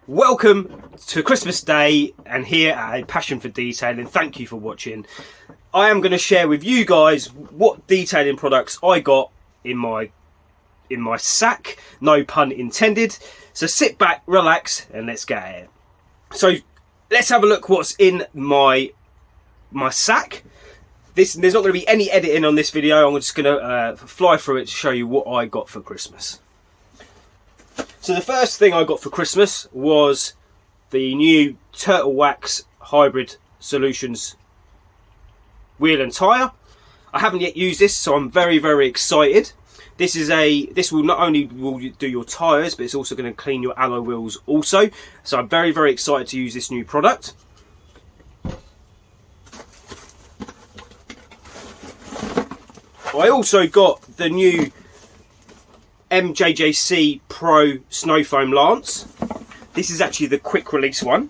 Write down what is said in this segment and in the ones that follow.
Welcome to Christmas Day and here at A Passion for Detailing. Thank you for watching. I am going to share with you guys what detailing products I got in my sack, no pun intended. So sit back, relax and let's get at it. So let's have a look what's in my sack. There's not going to be any editing on this video. I'm just going to fly through it to show you what I got for Christmas. So the first thing I got for Christmas was the new Turtle Wax Hybrid Solutions wheel and tyre. I haven't yet used this, so I'm very excited. This will not only do your tyres, but it's also going to clean your alloy wheels also. So I'm very excited to use this new product. I also got the new MJJC Pro Snow Foam Lance. This is actually the quick release one.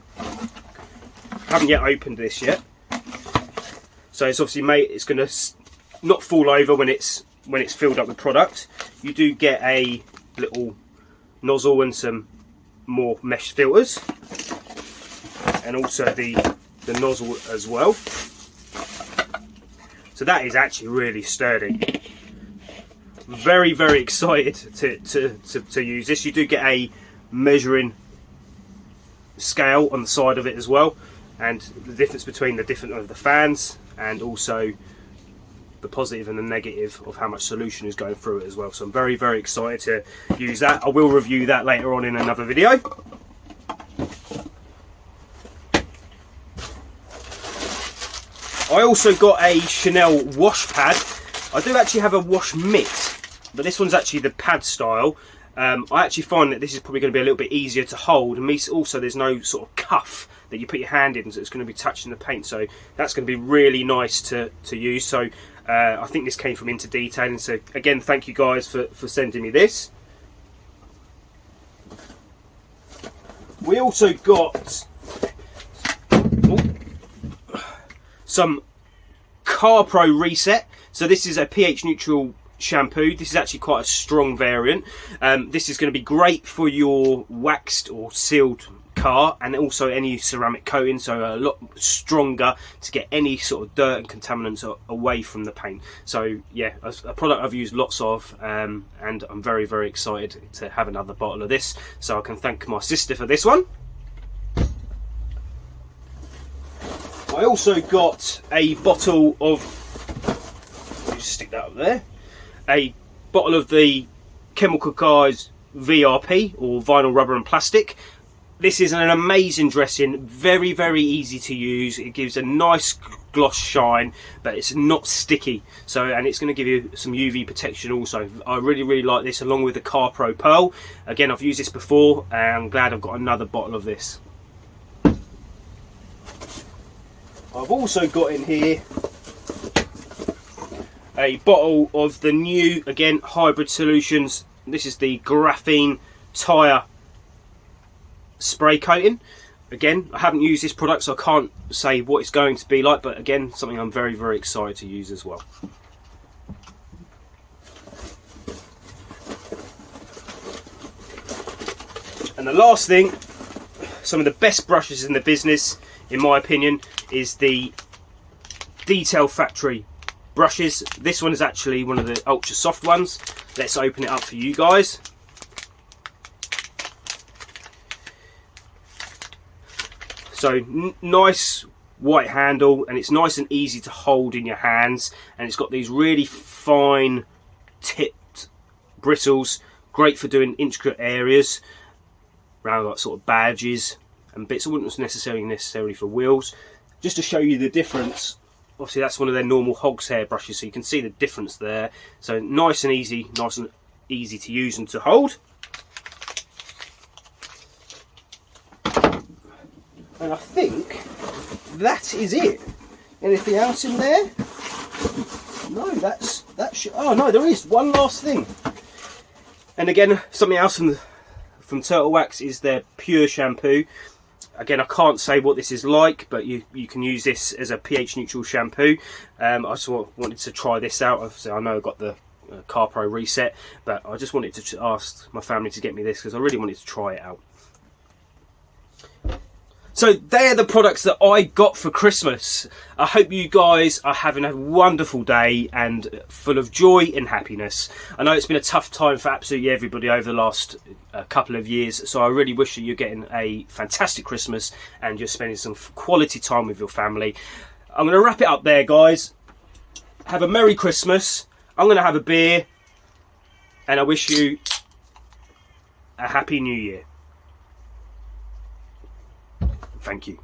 Haven't yet opened this yet. So it's obviously it's going to not fall over when it's filled up with product. You do get a little nozzle and some more mesh filters, and also the nozzle as well. So that is actually really sturdy. Very excited to use this. You do get a measuring scale on the side of it as well, and the difference between the fans, and also the positive and the negative of how much solution is going through it as well. So I'm very excited to use that. I will review that later on in another video. I also got a Chanel wash pad. I do actually have a wash mitt, but this one's actually the pad style. I actually find that this is probably going to be a little bit easier to hold, and also there's no sort of cuff that you put your hand in, so it's going to be touching the paint, so that's going to be really nice to use. So I think this came from Into Detailing, so again thank you guys for sending me this. We also got some Car Pro Reset. So this is a pH neutral shampoo. This is actually quite a strong variant. This is going to be great for your waxed or sealed car, and also any ceramic coating, so a lot stronger to get any sort of dirt and contaminants away from the paint. So yeah, a product I've used lots of, and I'm very excited to have another bottle of this, so I can thank my sister for this one. I also got a bottle of, just stick that up there, a bottle of the Chemical Guys VRP, or vinyl rubber and plastic. This is an amazing dressing, very easy to use. It gives a nice gloss shine, but it's not sticky. So, and it's going to give you some UV protection also. I really like this, along with the Car Pro Pearl. Again, I've used this before, and I'm glad I've got another bottle of this. I've also got in here a bottle of the new, again, Hybrid Solutions. This is the graphene tyre spray coating. Again, I haven't used this product, so I can't say what it's going to be like, but again, something I'm very excited to use as well. And the last thing, some of the best brushes in the business, in my opinion, is the Detail Factory brushes. This one is actually one of the ultra soft ones. Let's open it up for you guys. So nice white handle, and it's nice and easy to hold in your hands, and it's got these really fine tipped bristles, great for doing intricate areas around like sort of badges and bits. I wouldn't necessarily for wheels. Just to show you the difference, obviously that's one of their normal hog's hair brushes, so you can see the difference there. So nice and easy to use and to hold. And I think that is it. Anything else in there? No, oh no, there is one last thing. And again, something else from Turtle Wax is their Pure shampoo. Again, I can't say what this is like, but you can use this as a pH neutral shampoo. I just wanted to try this out. Obviously, I know I got the Car Pro Reset, but I just wanted to ask my family to get me this because I really wanted to try it out. So they're the products that I got for Christmas. I hope you guys are having a wonderful day and full of joy and happiness. I know it's been a tough time for absolutely everybody over the last couple of years, so I really wish that you're getting a fantastic Christmas and you're spending some quality time with your family. I'm going to wrap it up there, guys. Have a Merry Christmas. I'm going to have a beer, and I wish you a Happy New Year. Thank you.